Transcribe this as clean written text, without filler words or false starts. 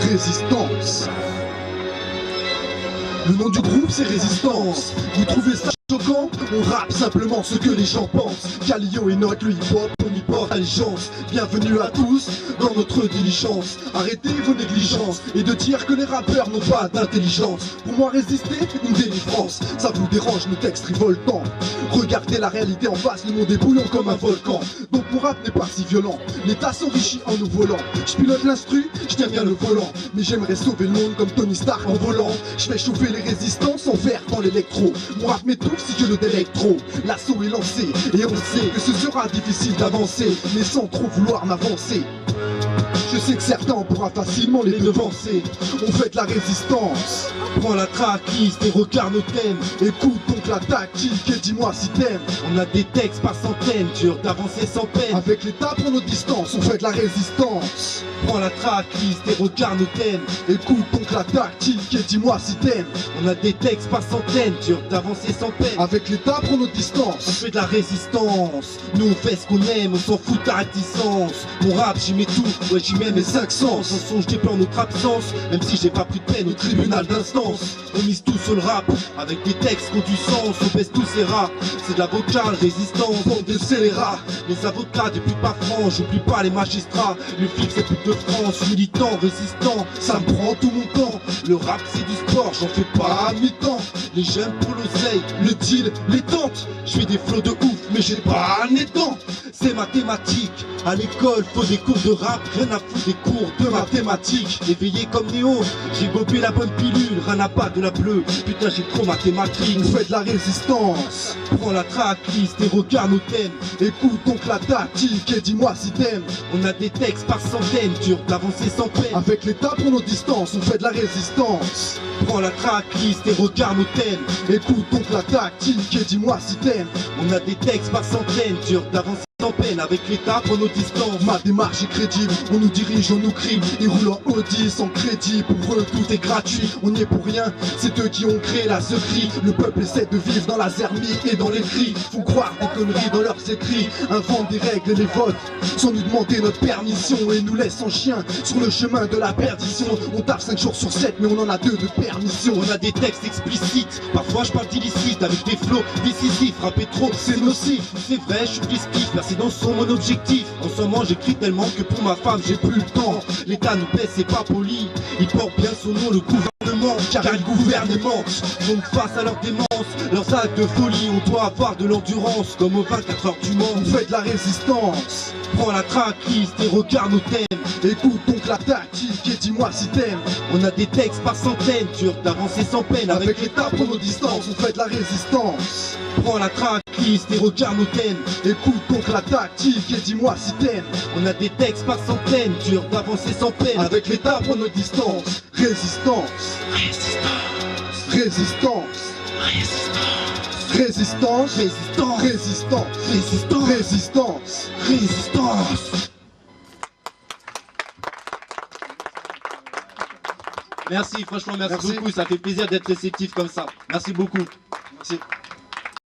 Résistance. Le nom du groupe c'est Résistance. Vous trouvez ça choquant? On rappe simplement ce que les gens pensent. Calio et note le hip-hop, on y porte allégeance. Bienvenue à tous dans notre diligence. Arrêtez vos négligences et de dire que les rappeurs n'ont pas d'intelligence. Pour moi résister, une délivrance. Ça vous dérange nos textes révoltants? Regardez la réalité en face, le monde est bouillant comme un volcan. Donc mon rap n'est pas si violent, l'État s'enrichit en nous volant. Je pilote l'instru, je tiens bien le volant. Mais j'aimerais sauver le monde comme Tony Stark en volant. Je fais chauffer les résistants sans faire dans l'électro. Mon rap m'étouffe si je le d'électro. L'assaut est lancé et on sait que ce sera difficile d'avancer, mais sans trop vouloir m'avancer. Je sais que certains on pourra facilement les devancer. On fait de la résistance. Prends la tracklist et regarde nos thèmes. Écoute donc la tactique et dis-moi si t'aimes. On a des textes par centaines, dur d'avancer sans peine. Avec l'État pour nos distances, on fait de la résistance. Prends la tracklist et regarde nos thèmes. Écoute donc la tactique et dis-moi si t'aimes. On a des textes par centaines, dur d'avancer sans peine. Avec l'État pour nos distances, on fait de la résistance. Nous on fait ce qu'on aime, on s'en fout de ta réticence. Mon rap j'y mets tout, ouais j'y mets mes 500. Sans son je déplore notre absence, même si j'ai pas pris de peine au tribunal d'instance. On mise tout sur le rap, avec des textes qui ont du sens. On baisse tous ces rats, c'est de l'avocat, le résistant, bande de scélérats. Les avocats des plus pas francs, j'oublie pas les magistrats. Les flics c'est plus de France, militant, résistant. Ça me prend tout mon temps, le rap c'est du sport, j'en fais pas à mi-temps. Les jeunes pour l'oseille, le deal, les tentes. Je fais des flots de ouf, mais j'ai pas un étang. C'est mathématique, à l'école faut des cours de rap. Rien à foutre des cours de mathématiques. Éveillé comme Néo, j'ai gobé la bonne pilule. Rien à pas de la bleue, putain j'ai trop mathématiques. On fait de la résistance. Prends la tracklist et regarde nos thèmes. Écoute donc la tactique et dis-moi si t'aimes. On a des textes par centaines, dur d'avancer sans peine. Avec l'État pour nos distances, on fait de la résistance. Prends la tracklist et regarde nos thèmes. Écoute donc la tactique et dis-moi si t'aimes. On a des textes par centaines, dur d'avancer sans peine. Avec l'État pour nos distances. Ma démarche est crédible, on nous dirige, on nous crime. Ils roulent en Audi sans crédit, pour eux tout est gratuit. On n'y est pour rien, c'est eux qui ont créé la secrie. Le peuple essaie de vivre dans la zermie et dans les cris. Font croire des conneries dans leurs écrits. Inventent des règles et les votes sans nous demander notre permission. Et nous laissent en chien sur le chemin de la perdition. On tape 5 jours sur 7 mais on en a 2 de permission. On a des textes explicites, parfois je parle d'illicite. Avec des flots décisifs, frapper trop c'est nocif. C'est vrai, je suis pistif, c'est dans son mon objectif. En ce moment j'écris tellement que pour ma femme j'ai plus le temps. L'État nous baisse, c'est pas poli. Il porte bien son nom, le gouvernement, car il gouverne et manque. Donc face à leur démence, leurs actes de folie, on doit avoir de l'endurance. Comme aux 24 heures du Mans, on fait de la résistance. Prends la tracklist et regarde nos thèmes. Écoute donc la tactique et dis-moi si t'aimes. On a des textes par centaines, dur d'avancer sans peine. Avec l'État pour nos distances, on fait de la résistance. Prends la tracklist et regarde nos thèmes. Écoute donc la tactique et dis-moi si t'aimes. On a des textes par centaines, dur d'avancer sans peine. Avec l'État pour nos distances. Résistance. Résistance. Résistance. Résistance. Résistance. Résistance. Résistance. Résistance. Résistance. Résistance. Merci, franchement, merci beaucoup. Ça fait plaisir d'être réceptif comme ça. Merci beaucoup. Merci.